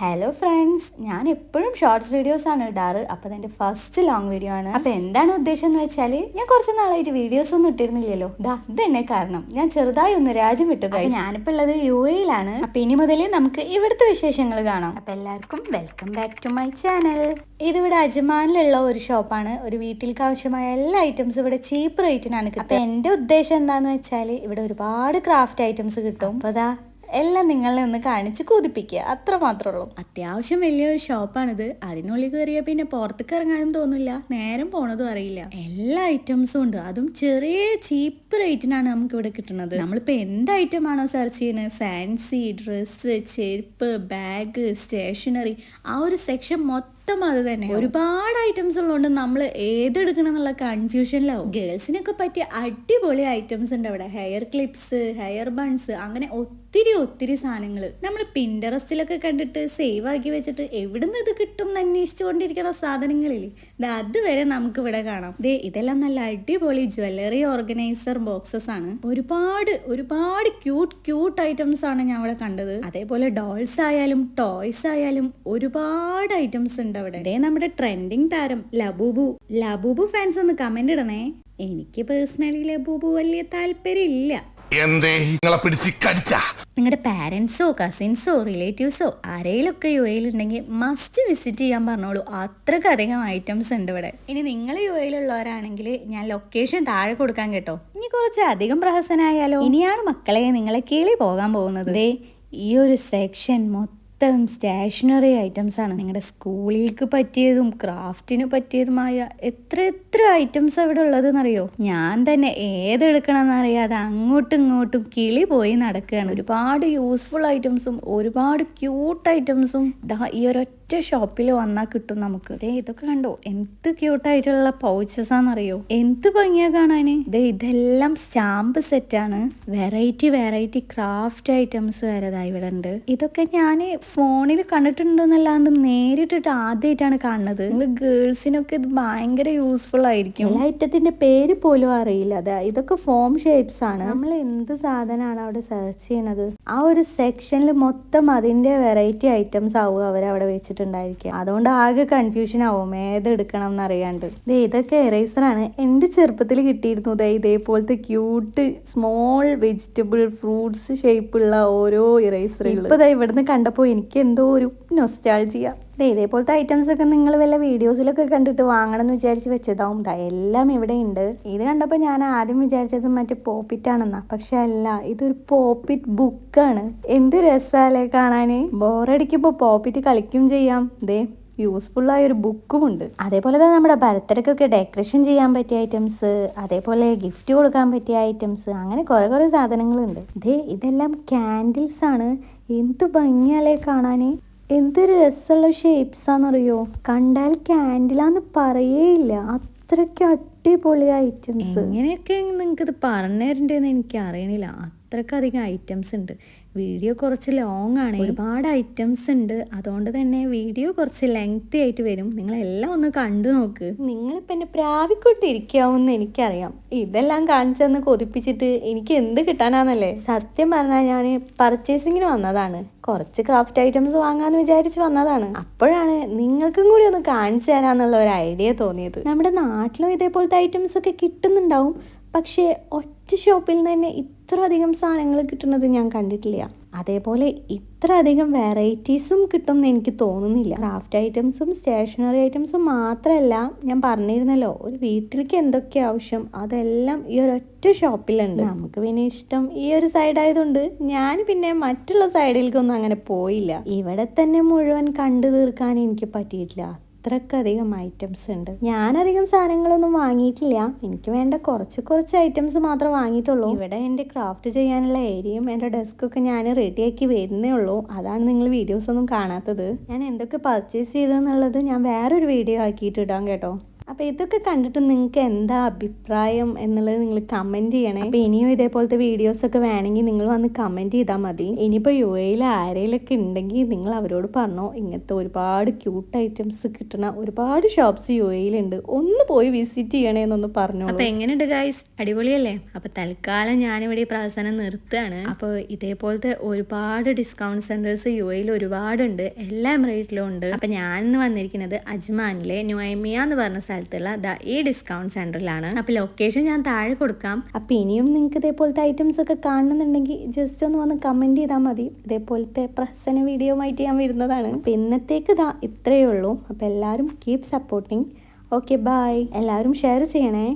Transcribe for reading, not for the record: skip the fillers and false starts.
Hello friends, ഞാൻ എപ്പോഴും shorts videos ആണ് ഇടാറ്. അപ്പോൾ എൻ്റെ ഫസ്റ്റ് ലോങ് വീഡിയോ ആണ്. അപ്പോൾ എന്താണ് ഉദ്ദേശം എന്ന് വെച്ചാൽ, ഞാൻ കുറച്ച് നാളായിട്ട് വീഡിയോസ് ഒന്നും ഇട്ടിരുന്നില്ലല്ലോ. ഇത് തന്നെ കാരണം ഞാൻ ചെറുതായി ഒന്ന് രാജ്യം വിട്ടു. ഞാനിപ്പോൾ ഉള്ളത് UAE-യിലാണ്. അപ്പോൾ ഇനി മുതലേ നമുക്ക് ഇവിടുത്തെ വിശേഷങ്ങൾ കാണാം. അപ്പോൾ എല്ലാവർക്കും welcome back to my channel. ഇതിവിടെ അജ്മാനിലുള്ള ഒരു ഷോപ്പാണ്. ഒരു വീട്ടിലേക്ക് ആവശ്യമായ എല്ലാ ഐറ്റംസും ഇവിടെ ചീപ്പ് റേറ്റിനാണ് കിട്ടുക. അപ്പോൾ എൻ്റെ ഉദ്ദേശം എന്താണെന്ന് വെച്ചാൽ, ഇവിടെ ഒരുപാട് ക്രാഫ്റ്റ് ഐറ്റംസ് കിട്ടും. അപ്പോൾ അതാ എല്ലാം നിങ്ങളെ ഒന്ന് കാണിച്ച് കുതിപ്പിക്കുക, അത്ര മാത്രമേ ഉള്ളൂ. അത്യാവശ്യം വലിയൊരു ഷോപ്പാണിത്. അതിനുള്ളിൽ കയറിയാൽ പിന്നെ പുറത്തേക്ക് ഇറങ്ങാനും തോന്നില്ല, നേരം പോണതും അറിയില്ല. എല്ലാ ഐറ്റംസും ഉണ്ട്, അതും ചെറിയ ചീപ്പ് റേറ്റിനാണ് നമുക്ക് ഇവിടെ കിട്ടുന്നത്. നമ്മളിപ്പോൾ എന്ത് ഐറ്റം ആണോ സെർച്ച് ചെയ്യുന്നത്, ഫാൻസി ഡ്രസ്സ്, ചെരുപ്പ്, ബാഗ്, സ്റ്റേഷനറി, ആ ഒരു സെക്ഷൻ മൊത്തം അത് തന്നെ. ഒരുപാട് ഐറ്റംസ് ഉള്ളതുകൊണ്ട് നമ്മൾ ഏതെടുക്കണം എന്നുള്ള കൺഫ്യൂഷനിലാവും. ഗേൾസിനൊക്കെ പറ്റിയ അടിപൊളി ഐറ്റംസ് ഉണ്ട് അവിടെ. ഹെയർ ക്ലിപ്സ്, ഹെയർ ബൺസ്, അങ്ങനെ ഒത്തിരി സാധനങ്ങൾ നമ്മൾ പിന്ററസ്റ്റിലൊക്കെ കണ്ടിട്ട് സേവ് ആക്കി വെച്ചിട്ട് എവിടുന്ന് ഇത് കിട്ടും എന്ന് അന്വേഷിച്ചുകൊണ്ടിരിക്കുന്ന സാധനങ്ങളിൽ അതുവരെ നമുക്ക് ഇവിടെ കാണാം. ഇതെല്ലാം നല്ല അടിപൊളി ജ്വല്ലറി ഓർഗനൈസർ ബോക്സസ് ആണ്. ഒരുപാട് ക്യൂട്ട് ഐറ്റംസ് ആണ് ഞാൻ അവിടെ കണ്ടത്. അതേപോലെ ഡോൾസ് ആയാലും ടോയ്സ് ആയാലും ഒരുപാട് ഐറ്റംസ് ഉണ്ട് അവിടെ. നമ്മുടെ ട്രെൻഡിങ് താരം ലബൂബു ഫാൻസ് ഒന്ന് കമന്റ് ഇടണേ. എനിക്ക് പേഴ്സണലി ലബൂബു വലിയ താല്പര്യമില്ല. നിങ്ങളുടെ പാരൻസോ കസിൻസോ റിലേറ്റീവ്സോ ആരെയിലൊക്കെ UAE-യിലുണ്ടെങ്കിൽ മസ്റ്റ് വിസിറ്റ് ചെയ്യാൻ പറഞ്ഞോളൂ. അത്രക്കധികം ഐറ്റംസ് ഉണ്ട് ഇവിടെ. ഇനി നിങ്ങൾ UAE-യിലുള്ളവരാണെങ്കിൽ ഞാൻ ലൊക്കേഷൻ താഴെ കൊടുക്കാൻ കേട്ടോ. ഇനി കുറച്ച് അധികം പ്രഹസനായാലോ. ഇനിയാണ് മക്കളെ നിങ്ങളെ കിളി പോകാൻ പോകുന്നത്. ഈ ഒരു സെക്ഷൻ സ്റ്റേഷനറി ഐറ്റംസ് ആണ്. നിങ്ങളുടെ സ്കൂളിലേക്ക് പറ്റിയതും ക്രാഫ്റ്റിന് പറ്റിയതുമായ എത്ര ഐറ്റംസ് അവിടെ ഉള്ളതെന്നറിയോ. ഞാൻ തന്നെ ഏതെടുക്കണം എന്നറിയാതെ അങ്ങോട്ടും ഇങ്ങോട്ടും കിളി പോയി നടക്കുകയാണ്. ഒരുപാട് യൂസ്ഫുൾ ഐറ്റംസും ഒരുപാട് ക്യൂട്ട് ഐറ്റംസും ഈ ഒരൊറ്റ ഷോപ്പിൽ വന്നാൽ കിട്ടും നമുക്ക്. ഇതൊക്കെ കണ്ടോ, എന്ത് ക്യൂട്ടായിട്ടുള്ള പൗച്ചസ് ആണെന്നറിയോ, എന്ത് ഭംഗിയാ കാണാന്. ഇതെല്ലാം സ്റ്റാമ്പ് സെറ്റാണ്. വെറൈറ്റി ക്രാഫ്റ്റ് ഐറ്റംസ് വരെ ഇവിടെ ഉണ്ട്. ഇതൊക്കെ ഞാൻ ഫോണിൽ കണ്ടിട്ടുണ്ടെന്നല്ലാണ്ട് നേരിട്ടിട്ട് ആദ്യമായിട്ടാണ് കാണുന്നത്. നിങ്ങൾ ഗേൾസിനൊക്കെ ഇത് ഭയങ്കര യൂസ്ഫുൾ ആയിരിക്കും. എല്ലാ ഐറ്റത്തിന്റെ പേര് പോലും അറിയില്ല. ഇതൊക്കെ ഫോം ഷേപ്സ് ആണ്. നമ്മൾ എന്ത് സാധനമാണ് അവിടെ സെർച്ച് ചെയ്യണത്, ആ ഒരു സെക്ഷനിൽ മൊത്തം അതിന്റെ വെറൈറ്റി ഐറ്റംസ് ആവും അവരവിടെ വെച്ചിട്ടുണ്ടായിരിക്കും. അതുകൊണ്ട് ആകെ കൺഫ്യൂഷൻ ആവും ഏതെടുക്കണം എന്നറിയാണ്ട്. ഇതൊക്കെ എറേസർ ആണ്. എന്റെ ചെറുപ്പത്തിൽ കിട്ടിയിരുന്നു ഇതേപോലത്തെ ക്യൂട്ട് സ്മോൾ വെജിറ്റബിൾ ഫ്രൂട്ട്സ് ഷേപ്പുള്ള ഓരോ ഇറേസറുകൾ. ഇപ്പൊ ഇവിടുന്ന് കണ്ടപ്പോൾ എനിക്ക് എന്തോ ഒരു നൊസ്റ്റാൾജിയ. ഇതേപോലത്തെ ഐറ്റംസ് ഒക്കെ നിങ്ങൾ വല്ല വീഡിയോസിലൊക്കെ കണ്ടിട്ട് വാങ്ങണം എന്ന് വിചാരിച്ച് വെച്ചതാവും. എല്ലാം ഇവിടെ ഉണ്ട്. ഇത് കണ്ടപ്പോൾ ഞാൻ ആദ്യം വിചാരിച്ചത് മറ്റേ പോപ്പിറ്റ് ആണെന്നാ, പക്ഷെ അല്ല, ഇതൊരു പോപ്പിറ്റ് ബുക്കാണ്. എന്ത് രസാലേ കാണാന്. ബോറടിക്കുമ്പോൾ പോപ്പിറ്റ് കളിക്കും ചെയ്യാം. യൂസ്ഫുൾ ആയ ഒരു ബുക്കും ഉണ്ട്. അതേപോലെ തന്നെ നമ്മുടെ ബർത്ത്ഡേക്കൊക്കെ ഡെക്കറേഷൻ ചെയ്യാൻ പറ്റിയ ഐറ്റംസ്, അതേപോലെ ഗിഫ്റ്റ് കൊടുക്കാൻ പറ്റിയ ഐറ്റംസ്, അങ്ങനെ കുറെ സാധനങ്ങളുണ്ട്. ഇതെല്ലാം ക്യാൻഡിൽസ് ആണ്. എന്ത് ഭംഗിയാലേ കാണാന്. എന്തൊരു രസമുള്ള ഷേപ്സ് ആണെന്നറിയോ. കണ്ടാൽ ക്യാൻഡിലാന്ന് പറയേയില്ല, അത്രയ്ക്ക് അടിപൊളി ഐറ്റംസ്. എങ്ങനെയൊക്കെ നിങ്ങൾക്കിത് പറഞ്ഞു തരണ്ടെന്ന് എനിക്ക് അറിയണില്ല. അത്രക്കധികം ഐറ്റംസ് ഉണ്ട്. വീഡിയോ കുറച്ച് ലോങ് ആണ്, ഒരുപാട് ഐറ്റംസ് ഉണ്ട്. അതുകൊണ്ട് തന്നെ വീഡിയോ കുറച്ച് ലെങ്തി ആയിട്ട് വരും. നിങ്ങളെല്ലാം ഒന്ന് കണ്ടു നോക്ക്. നിങ്ങളിപ്പോൾ എന്നെ പ്രാവിക്കൊണ്ടിരിക്കാവുമെന്ന് എനിക്കറിയാം. ഇതെല്ലാം കാണിച്ചെന്ന് കൊതിപ്പിച്ചിട്ട് എനിക്ക് എന്ത് കിട്ടാനാന്നല്ലേ. സത്യം പറഞ്ഞാൽ ഞാൻ പർച്ചേസിങ്ങിന് വന്നതാണ്. കുറച്ച് ക്രാഫ്റ്റ് ഐറ്റംസ് വാങ്ങാന്ന് വിചാരിച്ച് വന്നതാണ്. അപ്പോഴാണ് നിങ്ങൾക്കും കൂടി ഒന്ന് കാണിച്ചു തരാന്നുള്ള ഒരു ഐഡിയ തോന്നിയത്. നമ്മുടെ നാട്ടിലും ഇതേപോലത്തെ ഐറ്റംസ് ഒക്കെ കിട്ടുന്നുണ്ടാവും, പക്ഷേ ഒറ്റ ഷോപ്പിൽ നിന്ന് തന്നെ ഇത്ര അധികം സാധനങ്ങൾ കിട്ടുന്നത് ഞാൻ കണ്ടിട്ടില്ല. അതേപോലെ ഇത്ര അധികം വെറൈറ്റീസും കിട്ടും എന്ന് എനിക്ക് തോന്നുന്നില്ല. ക്രാഫ്റ്റ് ഐറ്റംസും സ്റ്റേഷനറി ഐറ്റംസും മാത്രമല്ല, ഞാൻ പറഞ്ഞിരുന്നല്ലോ ഒരു വീട്ടിലേക്ക് എന്തൊക്കെ ആവശ്യം അതെല്ലാം ഈ ഒരൊറ്റ ഷോപ്പിലുണ്ട്. നമുക്ക് പിന്നെ ഇഷ്ടം ഈ ഒരു സൈഡ് ആയതുകൊണ്ട് ഞാൻ പിന്നെ മറ്റുള്ള സൈഡിലേക്കൊന്നും അങ്ങനെ പോയില്ല. ഇവിടെ തന്നെ മുഴുവൻ കണ്ടു തീർക്കാൻ എനിക്ക് പറ്റിയിട്ടില്ല. അത്രക്കധികം ഐറ്റംസ് ഉണ്ട്. ഞാനധികം സാധനങ്ങളൊന്നും വാങ്ങിയിട്ടില്ല. എനിക്ക് വേണ്ട കുറച്ച് ഐറ്റംസ് മാത്രമേ വാങ്ങിയിട്ടുള്ളൂ. ഇവിടെ എൻ്റെ ക്രാഫ്റ്റ് ചെയ്യാനുള്ള ഏരിയയും എൻ്റെ ഡെസ്കൊക്കെ ഞാൻ റെഡിയാക്കി വരുന്നേ ഉള്ളൂ. അതാണ് നിങ്ങൾ വീഡിയോസ് ഒന്നും കാണാത്തത്. ഞാൻ എന്തൊക്കെ പർച്ചേസ് ചെയ്തെന്നുള്ളത് ഞാൻ വേറൊരു വീഡിയോ ആക്കിയിട്ട് ഇടാം കേട്ടോ. അപ്പോൾ ഇതൊക്കെ കണ്ടിട്ട് നിങ്ങൾക്ക് എന്താ അഭിപ്രായം എന്നുള്ളത് നിങ്ങൾ കമൻറ്റ് ചെയ്യണേ. അപ്പോൾ ഇനിയും ഇതേപോലത്തെ വീഡിയോസൊക്കെ വേണമെങ്കിൽ നിങ്ങൾ വന്ന് കമൻറ്റ് ചെയ്താൽ മതി. ഇനിയിപ്പോൾ യു എയിൽ ആരെയിലൊക്കെ ഉണ്ടെങ്കിൽ നിങ്ങൾ അവരോട് പറഞ്ഞോ, ഇങ്ങനത്തെ ഒരുപാട് ക്യൂട്ട് ഐറ്റംസ് കിട്ടുന്ന ഒരുപാട് ഷോപ്സ് യു എയിലുണ്ട്, ഒന്ന് പോയി വിസിറ്റ് ചെയ്യണേന്നൊന്ന് പറഞ്ഞു. അപ്പോൾ എങ്ങനെയുണ്ട് ഗൈസ്, അടിപൊളിയല്ലേ? അപ്പോൾ തൽക്കാലം ഞാനിവിടെ ഈ പ്രവർത്തനം നിർത്തുകയാണ്. അപ്പോൾ ഇതേപോലത്തെ ഒരുപാട് ഡിസ്കൗണ്ട് സെൻറ്റേഴ്സ് യു എയിൽ ഒരുപാടുണ്ട്, എല്ലാ എമിറേറ്റിലും ഉണ്ട്. അപ്പോൾ ഞാനിന്ന് വന്നിരിക്കുന്നത് അജ്മാനിലെ നുഐമിയ എന്ന് പറഞ്ഞ സ്ഥലത്തുള്ള ഈ ഡിസ്കൗണ്ട് സെൻറ്ററിലാണ്. അപ്പോൾ ലൊക്കേഷൻ ഞാൻ താഴെ കൊടുക്കാം. അപ്പോൾ ഇനിയും നിങ്ങൾക്ക് ഇതേപോലത്തെ ഐറ്റംസ് ഒക്കെ കാണുന്നുണ്ടെങ്കിൽ ജസ്റ്റ് ഒന്ന് വന്ന് കമൻറ്റ് ചെയ്താൽ മതി. ഇതേപോലത്തെ പ്രസന വീഡിയോ ആയിട്ട് ഞാൻ വരുന്നതാണ്. അപ്പോൾ ഇന്നത്തേക്ക് ഇത്രയേ ഉള്ളൂ. അപ്പോൾ എല്ലാവരും കീപ് സപ്പോർട്ടിങ്. Okay, bye. എല്ലാവരും ഷെയർ ചെയ്യണേ.